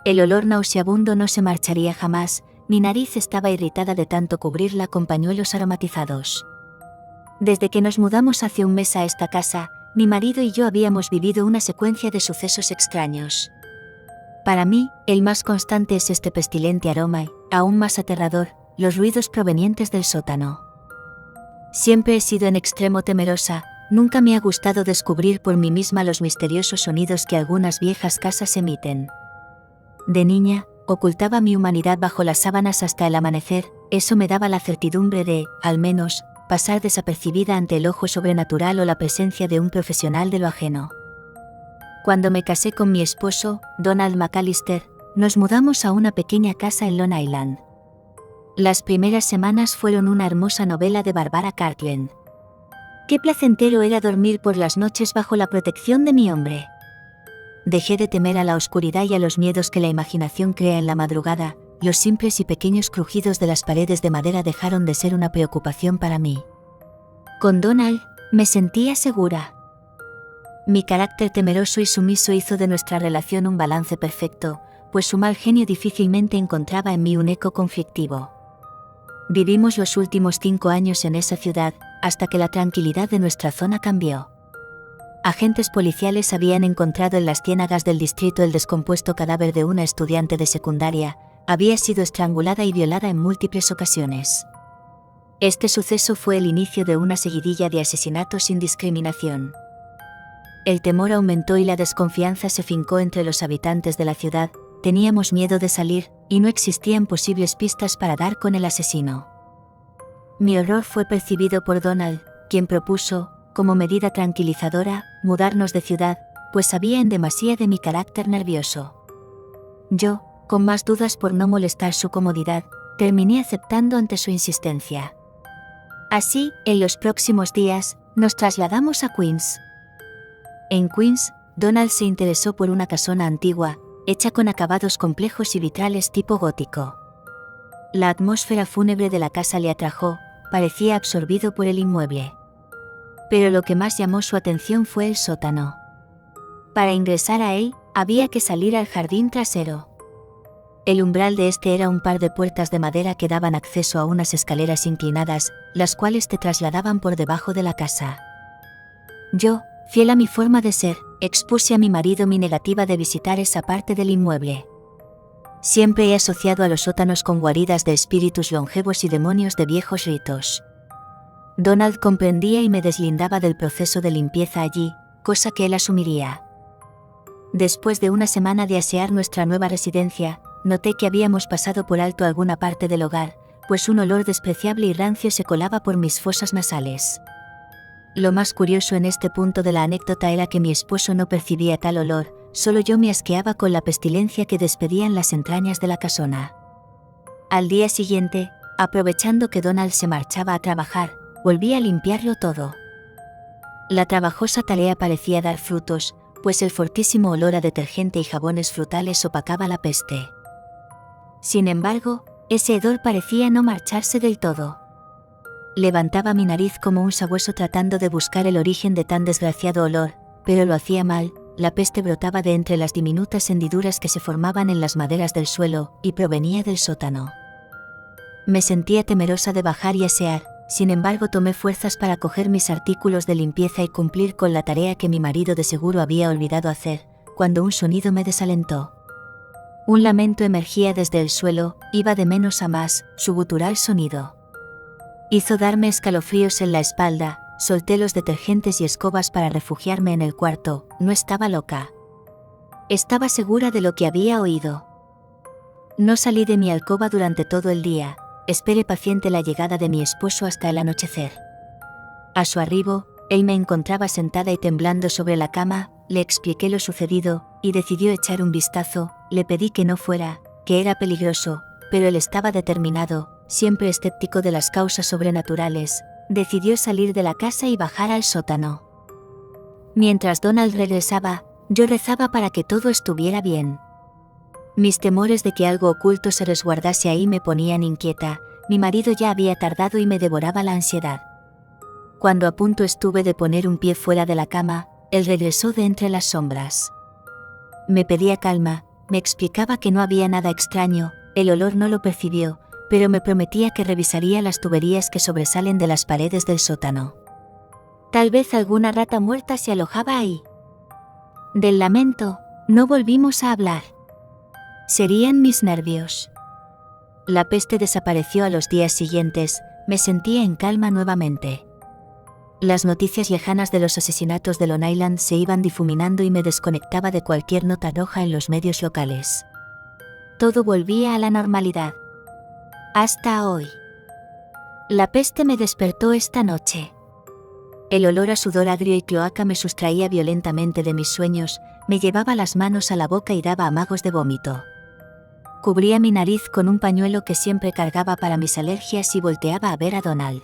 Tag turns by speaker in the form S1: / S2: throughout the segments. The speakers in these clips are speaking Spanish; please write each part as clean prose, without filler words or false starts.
S1: El olor nauseabundo no se marcharía jamás, mi nariz estaba irritada de tanto cubrirla con pañuelos aromatizados. Desde que nos mudamos hace un mes a esta casa, mi marido y yo habíamos vivido una secuencia de sucesos extraños. Para mí, el más constante es este pestilente aroma y, aún más aterrador, los ruidos provenientes del sótano. Siempre he sido en extremo temerosa, nunca me ha gustado descubrir por mí misma los misteriosos sonidos que algunas viejas casas emiten. De niña, ocultaba mi humanidad bajo las sábanas hasta el amanecer, eso me daba la certidumbre de, al menos, pasar desapercibida ante el ojo sobrenatural o la presencia de un profesional de lo ajeno. Cuando me casé con mi esposo, Donald McAllister, nos mudamos a una pequeña casa en Long Island. Las primeras semanas fueron una hermosa novela de Barbara Cartland. Qué placentero era dormir por las noches bajo la protección de mi hombre. Dejé de temer a la oscuridad y a los miedos que la imaginación crea en la madrugada. Los simples y pequeños crujidos de las paredes de madera dejaron de ser una preocupación para mí. Con Donald, me sentía segura. Mi carácter temeroso y sumiso hizo de nuestra relación un balance perfecto, pues su mal genio difícilmente encontraba en mí un eco conflictivo. Vivimos los últimos 5 años en esa ciudad, hasta que la tranquilidad de nuestra zona cambió. Agentes policiales habían encontrado en las ciénagas del distrito el descompuesto cadáver de una estudiante de secundaria. Había sido estrangulada y violada en múltiples ocasiones. Este suceso fue el inicio de una seguidilla de asesinatos sin discriminación. El temor aumentó y la desconfianza se fincó entre los habitantes de la ciudad. Teníamos miedo de salir, y no existían posibles pistas para dar con el asesino. Mi horror fue percibido por Donald, quien propuso, como medida tranquilizadora, mudarnos de ciudad, pues sabía en demasía de mi carácter nervioso. Yo, con más dudas por no molestar su comodidad, terminé aceptando ante su insistencia. Así, en los próximos días, nos trasladamos a Queens. En Queens, Donald se interesó por una casona antigua, hecha con acabados complejos y vitrales tipo gótico. La atmósfera fúnebre de la casa le atrajo, parecía absorbido por el inmueble. Pero lo que más llamó su atención fue el sótano. Para ingresar a él, había que salir al jardín trasero. El umbral de este era un par de puertas de madera que daban acceso a unas escaleras inclinadas, las cuales te trasladaban por debajo de la casa. Yo, fiel a mi forma de ser, expuse a mi marido mi negativa de visitar esa parte del inmueble. Siempre he asociado a los sótanos con guaridas de espíritus longevos y demonios de viejos ritos. Donald comprendía y me deslindaba del proceso de limpieza allí, cosa que él asumiría. Después de una semana de asear nuestra nueva residencia, noté que habíamos pasado por alto alguna parte del hogar, pues un olor despreciable y rancio se colaba por mis fosas nasales. Lo más curioso en este punto de la anécdota era que mi esposo no percibía tal olor, solo yo me asqueaba con la pestilencia que despedían las entrañas de la casona. Al día siguiente, aprovechando que Donald se marchaba a trabajar, volví a limpiarlo todo. La trabajosa tarea parecía dar frutos, pues el fortísimo olor a detergente y jabones frutales opacaba la peste. Sin embargo, ese hedor parecía no marcharse del todo. Levantaba mi nariz como un sabueso tratando de buscar el origen de tan desgraciado olor, pero lo hacía mal. La peste brotaba de entre las diminutas hendiduras que se formaban en las maderas del suelo, y provenía del sótano. Me sentía temerosa de bajar y asear, sin embargo tomé fuerzas para coger mis artículos de limpieza y cumplir con la tarea que mi marido de seguro había olvidado hacer, cuando un sonido me desalentó. Un lamento emergía desde el suelo, iba de menos a más, su gutural sonido. Hizo darme escalofríos en la espalda. Solté los detergentes y escobas para refugiarme en el cuarto. No estaba loca. Estaba segura de lo que había oído. No salí de mi alcoba durante todo el día. Esperé paciente la llegada de mi esposo hasta el anochecer. A su arribo, él me encontraba sentada y temblando sobre la cama. Le expliqué lo sucedido, y decidió echar un vistazo. Le pedí que no fuera, que era peligroso, pero él estaba determinado, siempre escéptico de las causas sobrenaturales. Decidió salir de la casa y bajar al sótano. Mientras Donald regresaba, yo rezaba para que todo estuviera bien. Mis temores de que algo oculto se resguardase ahí me ponían inquieta. Mi marido ya había tardado y me devoraba la ansiedad. Cuando a punto estuve de poner un pie fuera de la cama, él regresó de entre las sombras. Me pedía calma, me explicaba que no había nada extraño, el olor no lo percibió, pero me prometía que revisaría las tuberías que sobresalen de las paredes del sótano. Tal vez alguna rata muerta se alojaba ahí. Del lamento, no volvimos a hablar. Serían mis nervios. La peste desapareció a los días siguientes, me sentía en calma nuevamente. Las noticias lejanas de los asesinatos de Long Island se iban difuminando y me desconectaba de cualquier nota roja en los medios locales. Todo volvía a la normalidad. Hasta hoy. La peste me despertó esta noche. El olor a sudor agrio y cloaca me sustraía violentamente de mis sueños, me llevaba las manos a la boca y daba amagos de vómito. Cubría mi nariz con un pañuelo que siempre cargaba para mis alergias y volteaba a ver a Donald.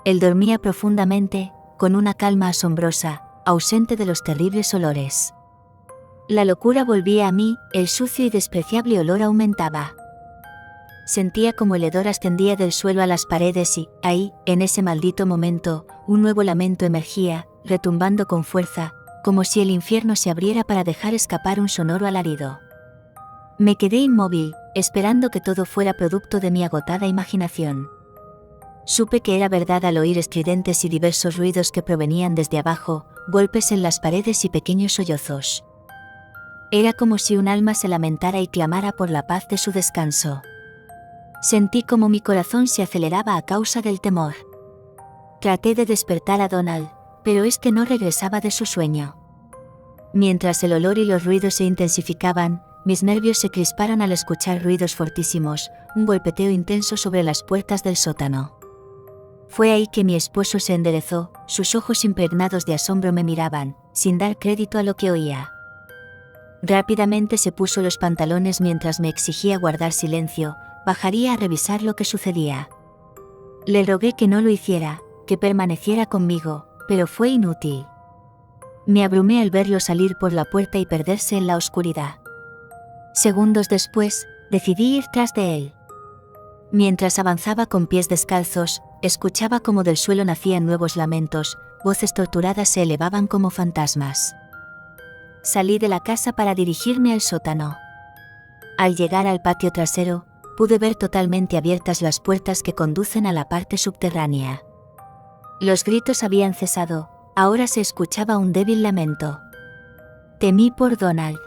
S1: Él dormía profundamente, con una calma asombrosa, ausente de los terribles olores. La locura volvía a mí, el sucio y despreciable olor aumentaba. Sentía como el hedor ascendía del suelo a las paredes y, ahí, en ese maldito momento, un nuevo lamento emergía, retumbando con fuerza, como si el infierno se abriera para dejar escapar un sonoro alarido. Me quedé inmóvil, esperando que todo fuera producto de mi agotada imaginación. Supe que era verdad al oír estridentes y diversos ruidos que provenían desde abajo, golpes en las paredes y pequeños sollozos. Era como si un alma se lamentara y clamara por la paz de su descanso. Sentí como mi corazón se aceleraba a causa del temor. Traté de despertar a Donald, pero este no regresaba de su sueño. Mientras el olor y los ruidos se intensificaban, mis nervios se crisparon al escuchar ruidos fortísimos, un golpeteo intenso sobre las puertas del sótano. Fue ahí que mi esposo se enderezó, sus ojos impregnados de asombro me miraban, sin dar crédito a lo que oía. Rápidamente se puso los pantalones mientras me exigía guardar silencio, bajaría a revisar lo que sucedía. Le rogué que no lo hiciera, que permaneciera conmigo, pero fue inútil. Me abrumé al verlo salir por la puerta y perderse en la oscuridad. Segundos después, decidí ir tras de él. Mientras avanzaba con pies descalzos, escuchaba cómo del suelo nacían nuevos lamentos, voces torturadas se elevaban como fantasmas. Salí de la casa para dirigirme al sótano. Al llegar al patio trasero, pude ver totalmente abiertas las puertas que conducen a la parte subterránea. Los gritos habían cesado, ahora se escuchaba un débil lamento. Temí por Donald.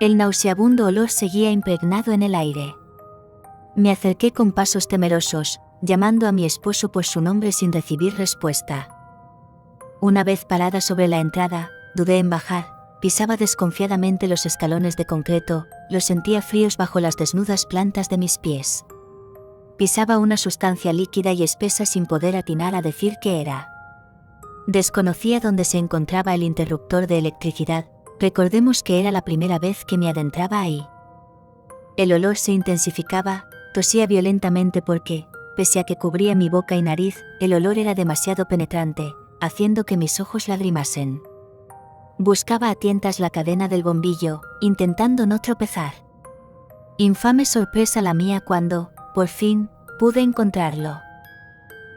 S1: El nauseabundo olor seguía impregnado en el aire. Me acerqué con pasos temerosos, llamando a mi esposo por su nombre sin recibir respuesta. Una vez parada sobre la entrada, dudé en bajar, pisaba desconfiadamente los escalones de concreto, los sentía fríos bajo las desnudas plantas de mis pies. Pisaba una sustancia líquida y espesa sin poder atinar a decir qué era. Desconocía dónde se encontraba el interruptor de electricidad, recordemos que era la primera vez que me adentraba ahí. El olor se intensificaba, tosía violentamente porque, pese a que cubría mi boca y nariz, el olor era demasiado penetrante, haciendo que mis ojos lagrimasen. Buscaba a tientas la cadena del bombillo, intentando no tropezar. Infame sorpresa la mía cuando, por fin, pude encontrarlo.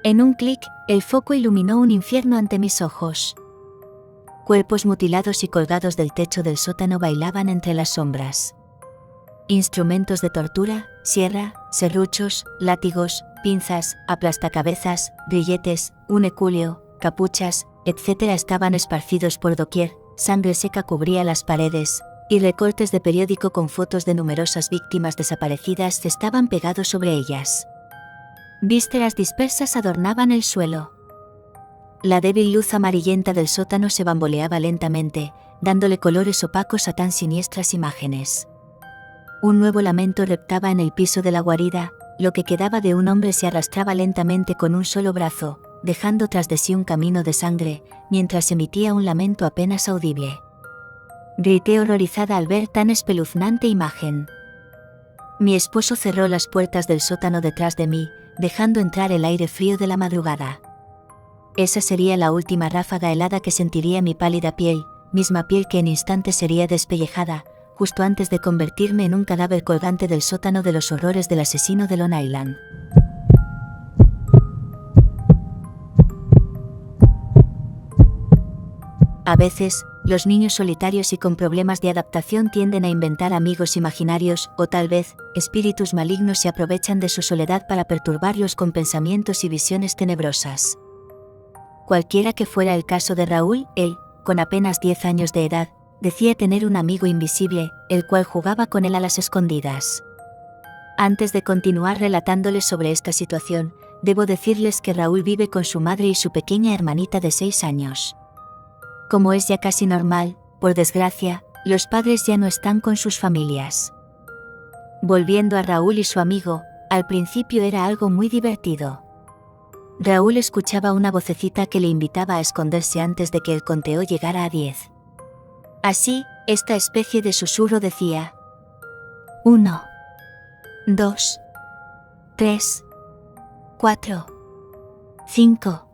S1: En un clic, el foco iluminó un infierno ante mis ojos. Cuerpos mutilados y colgados del techo del sótano bailaban entre las sombras. Instrumentos de tortura, sierra, serruchos, látigos, pinzas, aplastacabezas, grilletes, un eculio, capuchas, etc. estaban esparcidos por doquier, sangre seca cubría las paredes, y recortes de periódico con fotos de numerosas víctimas desaparecidas estaban pegados sobre ellas. Vísceras dispersas adornaban el suelo. La débil luz amarillenta del sótano se bamboleaba lentamente, dándole colores opacos a tan siniestras imágenes. Un nuevo lamento reptaba en el piso de la guarida, lo que quedaba de un hombre se arrastraba lentamente con un solo brazo, dejando tras de sí un camino de sangre, mientras emitía un lamento apenas audible. Grité horrorizada al ver tan espeluznante imagen. Mi esposo cerró las puertas del sótano detrás de mí, dejando entrar el aire frío de la madrugada. Esa sería la última ráfaga helada que sentiría mi pálida piel, misma piel que en instantes sería despellejada, justo antes de convertirme en un cadáver colgante del sótano de los horrores del asesino de Long Island. A veces, Los niños solitarios y con problemas de adaptación tienden a inventar amigos imaginarios, o tal vez, espíritus malignos se aprovechan de su soledad para perturbarlos con pensamientos y visiones tenebrosas. Cualquiera que fuera el caso de Raúl, él, con apenas 10 años de edad, decía tener un amigo invisible, el cual jugaba con él a las escondidas. Antes de continuar relatándoles sobre esta situación, debo decirles que Raúl vive con su madre y su pequeña hermanita de 6 años. Como es ya casi normal, por desgracia, los padres ya no están con sus familias. Volviendo a Raúl y su amigo, al principio era algo muy divertido. Raúl escuchaba una vocecita que le invitaba a esconderse antes de que el conteo llegara a 10. Así, esta especie de susurro decía: 1, 2, 3, 4, 5,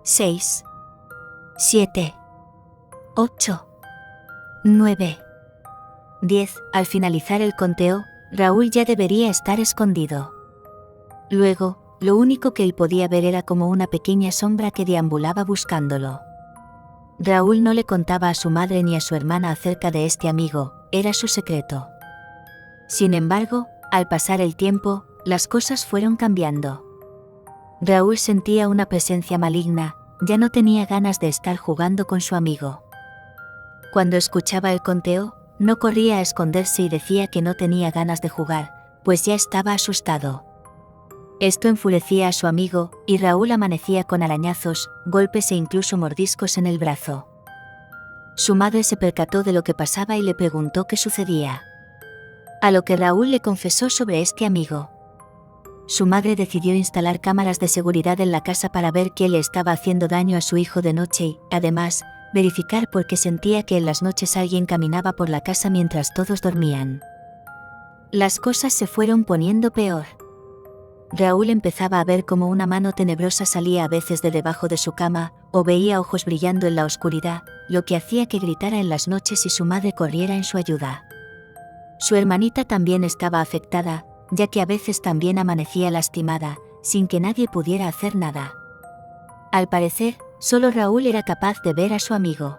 S1: 6, 7, 8, 9, 10. Al finalizar el conteo, Raúl ya debería estar escondido. Luego, lo único que él podía ver era como una pequeña sombra que deambulaba buscándolo. Raúl no le contaba a su madre ni a su hermana acerca de este amigo, era su secreto. Sin embargo, al pasar el tiempo, las cosas fueron cambiando. Raúl sentía una presencia maligna, ya no tenía ganas de estar jugando con su amigo. Cuando escuchaba el conteo, no corría a esconderse y decía que no tenía ganas de jugar, pues ya estaba asustado. Esto enfurecía a su amigo, y Raúl amanecía con arañazos, golpes e incluso mordiscos en el brazo. Su madre se percató de lo que pasaba y le preguntó qué sucedía. A lo que Raúl le confesó sobre este amigo. Su madre decidió instalar cámaras de seguridad en la casa para ver qué le estaba haciendo daño a su hijo de noche y, además, verificar por qué sentía que en las noches alguien caminaba por la casa mientras todos dormían. Las cosas se fueron poniendo peor. Raúl empezaba a ver cómo una mano tenebrosa salía a veces de debajo de su cama, o veía ojos brillando en la oscuridad, lo que hacía que gritara en las noches y su madre corriera en su ayuda. Su hermanita también estaba afectada, ya que a veces también amanecía lastimada, sin que nadie pudiera hacer nada. Al parecer, solo Raúl era capaz de ver a su amigo.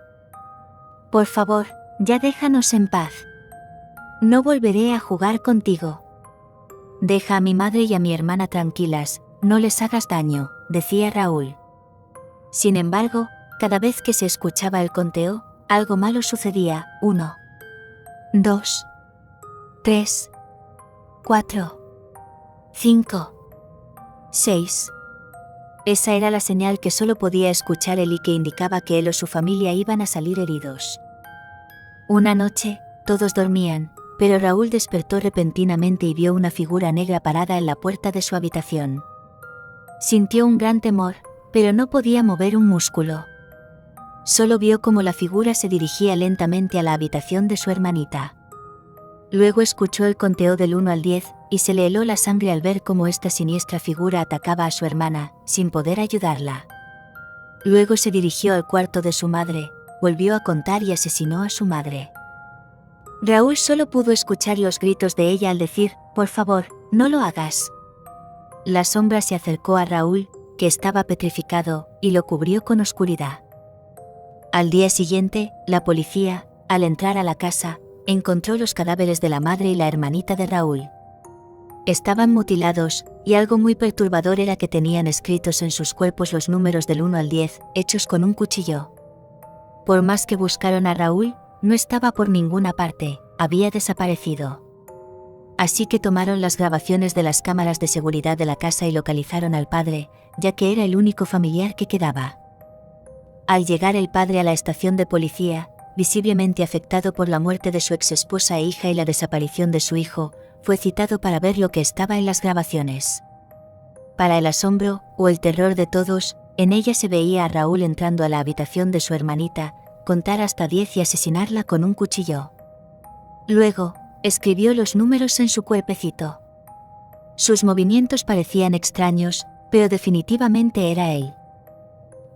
S1: «Por favor, ya déjanos en paz. No volveré a jugar contigo. Deja a mi madre y a mi hermana tranquilas, no les hagas daño», decía Raúl. Sin embargo, cada vez que se escuchaba el conteo, algo malo sucedía. 1, 2, 3, 4, 5, 6. Esa era la señal que solo podía escuchar él y que indicaba que él o su familia iban a salir heridos. Una noche, todos dormían, pero Raúl despertó repentinamente y vio una figura negra parada en la puerta de su habitación. Sintió un gran temor, pero no podía mover un músculo. Solo vio cómo la figura se dirigía lentamente a la habitación de su hermanita. Luego escuchó el conteo del 1 al 10, y se le heló la sangre al ver cómo esta siniestra figura atacaba a su hermana, sin poder ayudarla. Luego se dirigió al cuarto de su madre, volvió a contar y asesinó a su madre. Raúl solo pudo escuchar los gritos de ella al decir: «Por favor, no lo hagas». La sombra se acercó a Raúl, que estaba petrificado, y lo cubrió con oscuridad. Al día siguiente, la policía, al entrar a la casa, encontró los cadáveres de la madre y la hermanita de Raúl. Estaban mutilados, y algo muy perturbador era que tenían escritos en sus cuerpos los números del 1 al 10, hechos con un cuchillo. Por más que buscaron a Raúl, no estaba por ninguna parte, había desaparecido. Así que tomaron las grabaciones de las cámaras de seguridad de la casa y localizaron al padre, ya que era el único familiar que quedaba. Al llegar el padre a la estación de policía, visiblemente afectado por la muerte de su exesposa e hija y la desaparición de su hijo, fue citado para ver lo que estaba en las grabaciones. Para el asombro, o el terror de todos, en ella se veía a Raúl entrando a la habitación de su hermanita, contar hasta 10 y asesinarla con un cuchillo. Luego, escribió los números en su cuerpecito. Sus movimientos parecían extraños, pero definitivamente era él.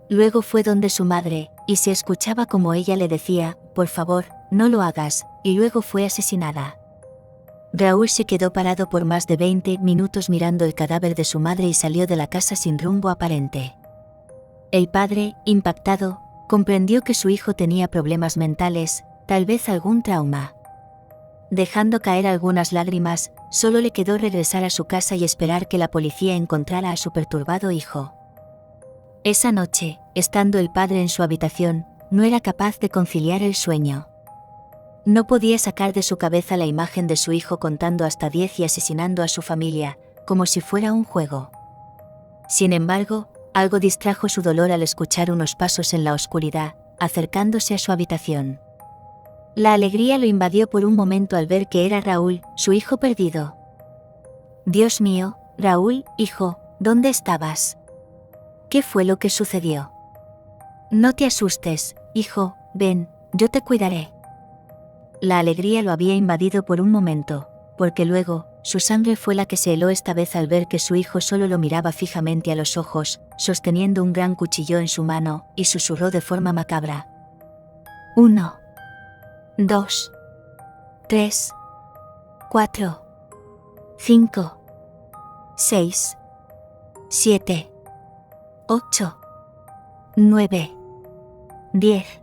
S1: Luego fue donde su madre, y se escuchaba como ella le decía: «Por favor, no lo hagas», y luego fue asesinada. Raúl se quedó parado por más de 20 minutos mirando el cadáver de su madre y salió de la casa sin rumbo aparente. El padre, impactado, Comprendió que su hijo tenía problemas mentales, tal vez algún trauma. Dejando caer algunas lágrimas, solo le quedó regresar a su casa y esperar que la policía encontrara a su perturbado hijo. Esa noche, estando el padre en su habitación, no era capaz de conciliar el sueño. No podía sacar de su cabeza la imagen de su hijo contando hasta 10 y asesinando a su familia, como si fuera un juego. Sin embargo, algo distrajo su dolor al escuchar unos pasos en la oscuridad, acercándose a su habitación. La alegría lo invadió por un momento al ver que era Raúl, su hijo perdido. «Dios mío, Raúl, hijo, ¿dónde estabas? ¿Qué fue lo que sucedió? No te asustes, hijo, ven, yo te cuidaré». La alegría lo había invadido por un momento, porque luego, su sangre fue la que se heló esta vez al ver que su hijo solo lo miraba fijamente a los ojos, sosteniendo un gran cuchillo en su mano, y susurró de forma macabra: 1, 2, 3, 4, 5, 6, 7, 8, 9, 10.